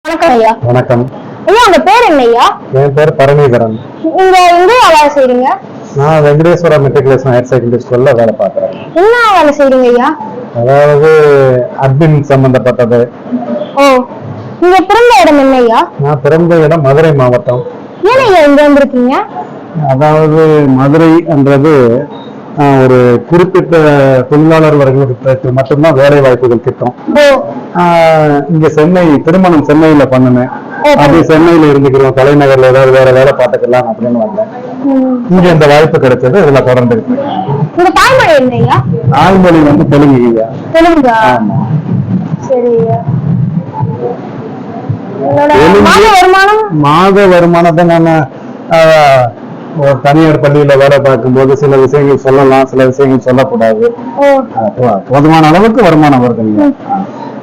வணக்கம் ஐயா. வணக்கம் ஐயா, உங்க பேர் என்ன ஐயா? என் பேர் பரணிதரன். நீங்க எங்க வேலை செய்றீங்க? நான் வெங்கடேஸ்வரா மெட்ரிகுலேஷன் ஹையர் செகண்டரி ஸ்கூல்ல வேலை பார்க்குறேன். என்ன வேலை செய்றீங்க ஐயா? அதாவது அட்மின் சம்பந்தப்பட்டது. ஓ, நீங்க பிறந்த இடம் என்ன ஐயா? நான் பிறந்த இடம் மதுரை மாவட்டம். ஏன் ஐயா இங்க வந்திருக்கீங்க? அதாவது மதுரை என்றது ஒரு குறிப்பிட்ட தொழிலாளர் வர்க்கங்களுக்கு மட்டும்தான் வேலை வாய்ப்புகள் திட்டம். ஓ, இங்க சென்னை திருமணம் சென்னையில பண்ணுனேன். அப்படி சென்னையில இருந்துக்கிறோம், தலைநகர்ல ஏதாவது வேற வேலை பார்த்துக்கலாம் அப்படின்னு வந்தேன். இங்க இந்த வாய்ப்பு கிடைச்சது, இதுல தொடர்ந்து இருக்கேன். உங்க தாய்மொழி என்ன ஐயா? தாய்மொழி வந்து தெலுங்கு ஐயா. தெலுங்கா? ஆமா. சரி ஐயா. உங்களோட மாத வருமானம்? மாத வருமானத்தை நான் ஒரு தனியார் பள்ளியில வேலை பார்க்கும்போது சில விஷயங்கள் சொல்லலாம், சில விஷயங்கள் சொல்லக்கூடாது. போதுமான அளவுக்கு வருமானம் வருதுங்க.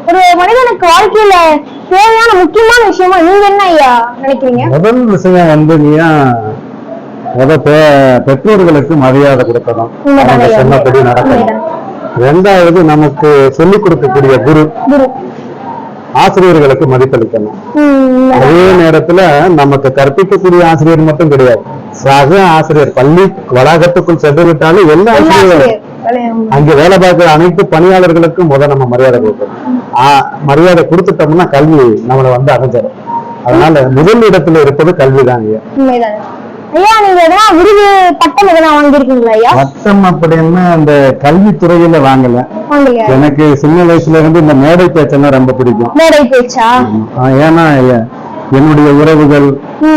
ஒரு மனிதனுக்கு வாழ்க்கையில தேவையான முக்கியமான விஷயமா நீங்க என்ன ஐயா நினைக்கிறீங்க? முதல் விஷயம் வந்து பெற்றோர்களுக்கு மரியாதை கொடுக்கணும், அவங்க சொன்னபடி நடக்கணும். ரெண்டாவது, நமக்கு சொல்லிக் கொடுக்கக்கூடிய குரு ஆசிரியர்களுக்கு மதிப்பளிக்கணும். அதே நேரத்துல நமக்கு கற்பிக்கக்கூடிய ஆசிரியர் மட்டும் கிடையாது, சக ஆசிரியர் பள்ளி வளாகத்துக்குள் சென்று விட்டாலும் எல்லா ஆசிரியரும் அங்க வேலை பார்க்கிற அனைத்து பணியாளர்களுக்கும் நம்ம மரியாதை கொடுக்கணும். மரியாதை கொடுத்துட்டோம்னா கல்வி நம்மளை வந்து அடைஞ்சிடும். அதனால முதல் இடத்துல இருப்பது கல்விதான். ஐயா, நீங்க எதனா விருது பட்டம் எதனா வாங்கிருக்கீங்களா ஐயா? பட்டம் அப்படின்னு அந்த கல்வித்துறையில வாங்கல. எனக்கு சின்ன வயசுல இருந்து இந்த மேடை பேச்செல்லாம் ரொம்ப பிடிக்கும். மேடை பேச்சா? ஏன்னா என்னுடைய உறவுகள்,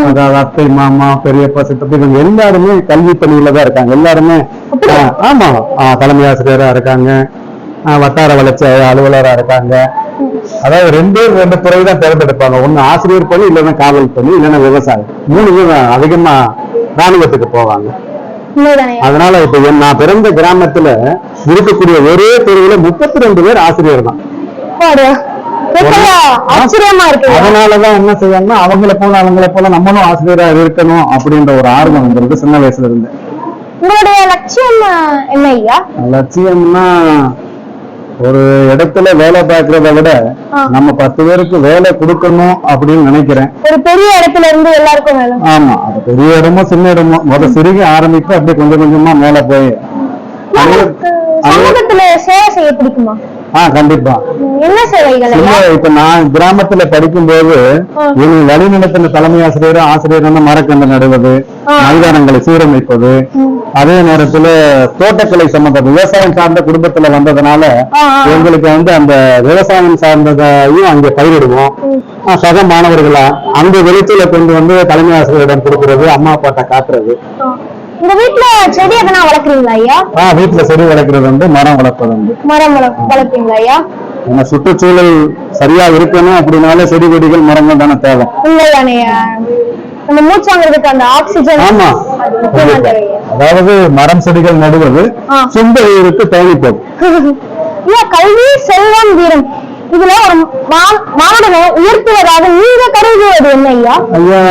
அதாவது அத்தை, மாமா, பெரியப்பா, சித்தப்பா, இவங்க எல்லாருமே கல்வி பணியில தான் இருக்காங்க. எல்லாருமே ஆமா தலைமை ஆசிரியரா இருக்காங்க, வட்டார வளர்ச்சி அலுவலரா இருக்காங்க. அதாவது ரெண்டு துறை தான் தேர்ந்தெடுப்பாங்க. ஒண்ணு ஆசிரியர் பணி, இல்லைன்னா காவல் பணி, இல்லைன்னா விவசாயம். 3 பேர் அதிகமா ராணுவத்துக்கு போவாங்க. அதனால இப்ப நான் பிறந்த கிராமத்துல இருக்கக்கூடிய ஒரே தெருவுல 32 பேர் ஆசிரியர் தான். அதனாலதான் என்ன செய்யணும்னா அவங்கள போல நம்மளும் ஆசிரியரா இருக்கணும் அப்படின்ற ஒரு ஆர்வம் வந்துருக்கு சின்ன வயசுல இருந்து. உங்களுடைய லட்சியம் என்ன ஐயா? லட்சியம்னா ஒரு இடத்துல வேலை பார்க்கறத விட நம்ம 10 பேருக்கு வேலை கொடுக்கணும் அப்படின்னு நினைக்கிறேன். ஒரு பெரிய இடத்துல இருந்து எல்லாருக்கும் வேலை. ஆமா, அது பெரிய இடமோ சின்ன இடமோ சிறுகி ஆரம்பித்து அப்படியே கொஞ்சம் கொஞ்சமா மேல போய் சமூகத்துல சேவை செய்ய பிடிக்குமா? கண்டிப்பா. என்ன சேவைகள்? இப்ப நான் கிராமத்துல படிக்கும்போது வழிநடத்தின தலைமை ஆசிரியர் மரக்கன்று நடுவது, மைதானங்களை சீரமைப்பது, அதே நேரத்துல தோட்டக்கலை சம்பந்த விவசாயம் சார்ந்த குடும்பத்துல வந்ததுனால எங்களுக்கு வந்து அந்த விவசாயம் சார்ந்ததையும் அங்க பயிரிடுவோம். சக மாணவர்களா அந்த வெளிச்சல கொண்டு வந்து தலைமை ஆசிரியரிடம் கொடுக்கறது, அம்மா அப்பாட்ட காட்டுறது. உங்க வீட்டுல செடி எதனா வளர்க்குறீங்களா ஐயா? வீட்டுல செடி வளர்க்கறது வந்து மரம் வளர்ப்பது வந்து. மரம் வளர்ப்பீங்களா ஐயா? நம்ம சுற்றுச்சூழல் சரியா இருக்கணும் அப்படின்னால செடி கொடிகள் மரங்கள் தானே தேவை. நம்ம மூச்சு வாங்குறதுக்கு அந்த ஆக்சிஜன். ஆமா, அதாவது மரம் செடிகள் நடுவது சொந்த உயிருக்கு தேவைப்படும். கல்வி, செல்வம், வீரம், இதுல ஒரு மாணவனை உயர்த்துவதாக நீங்க கருதுவது என்ன ஐயா? ஐயா,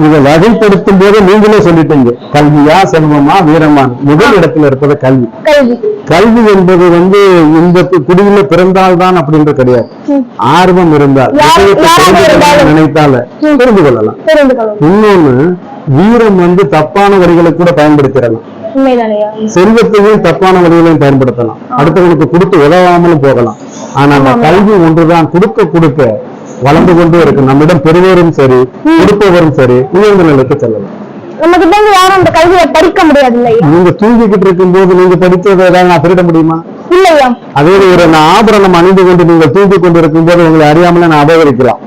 இதை வகைப்படுத்தும் போது நீங்களே சொல்லிட்டீங்க, கல்வியா செல்வமா வீரமா. முதல் இடத்துல இருப்பது கல்வி. கல்வி என்பது வந்து இந்த குடியில பிறந்தால்தான் அப்படின்றது கிடையாது. ஆர்வம் இருந்தால், நினைத்தால தெரிந்து கொள்ளலாம். இன்னொன்னு, வீரம் வந்து தப்பான வழிகளுக்கு கூட பயன்படுத்திடலாம். செல்வத்தையும் தப்பான வழிகளையும் பயன்படுத்தலாம், அடுத்தவங்களுக்கு கொடுத்து உதவாமலும் போகலாம். ஆனா அந்த கல்வி ஒன்றுதான் கொடுக்க வளர்ந்து கொண்டே இருக்கு. நம்மிடம் பெறுவோரும் சரி, கொடுப்பவரும் சரி, உயர்ந்த நிலைக்கு செல்லலாம். நம்ம கிட்ட யாரும் அந்த கல்வியை படிக்க முடியாது. நீங்க தூங்கிக்கிட்டு இருக்கும் போது நீங்க படித்ததை ஏதாவது நான் திருட முடியுமா? இல்லையா? அதே ஒரு ஆபரணம் அணிந்து கொண்டு நீங்கள் தூங்கி கொண்டு இருக்கும் போது உங்களை அறியாமல நான் அபகரிக்கலாம்.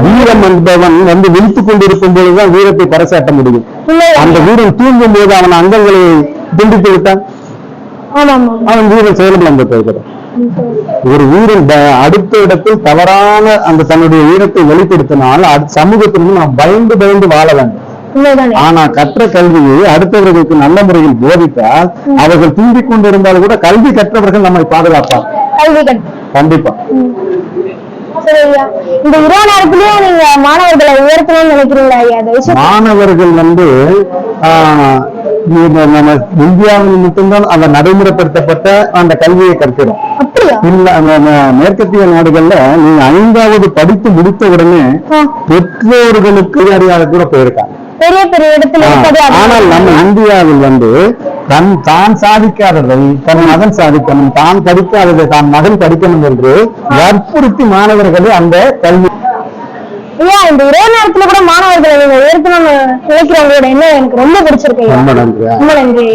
வீரம் என்பவன் வந்து விழித்து கொண்டிருக்கும் போதுதான் வீரத்தை பறைசாட்ட முடியும். அந்த வீரன் தூங்கும் போது அவன் அங்கங்களை துண்டித்து விட்டான், அவன் வீரன் செயலிழந்து போகிறான். ஒரு வீரன் அடுத்த இடத்தில் தவறான அந்த தன்னுடைய வீரத்தை வெளிப்படுத்தினால் சமூகத்திலிருந்து நாம் பயந்து வாழ வேண்டும். ஆனா கற்ற கல்வியை அடுத்தவர்களுக்கு நல்ல முறையில் போதித்தால் அவர்கள் தூங்கிக் கொண்டிருந்தாலும் கூட கல்வி கற்றவர்கள் நம்மை பாதுகாப்பார். கண்டிப்பா. இந்த இரவு நேரத்திலேயே நீங்க மாணவர்களை உயர்த்தணும்னு நினைக்கிறீங்களா ஐயா? மாணவர்கள் வந்து நம்ம இந்தியாவில் மட்டும்தான் அந்த நடைமுறைப்படுத்தப்பட்ட அந்த கல்வியை கற்கிறோம். அப்படியா? இல்ல மேற்கத்திய நாடுகள்ல நீங்க 5வது படித்து முடித்த உடனே பெற்றோர்களுக்கு அறியாத கூட போயிருக்காங்க. பெரிய பெரிய இடத்துல ஆனால் நம்ம இந்தியாவில் தான் சாதிக்காததை தன் மகன் சாதிக்கணும், தான் படிக்காததை தான் மகன் படிக்கணும் என்று வற்புறுத்தி மாணவர்களை அந்த கல்வி. இந்த இரவு நேரத்துல கூட மாணவர்களை நீங்க உயர்த்தணும்னு நினைக்கிறவங்களோட என்ன எனக்கு ரொம்ப பிடிச்சிருக்கு. ரொம்ப நன்றி. ரொம்ப நன்றி.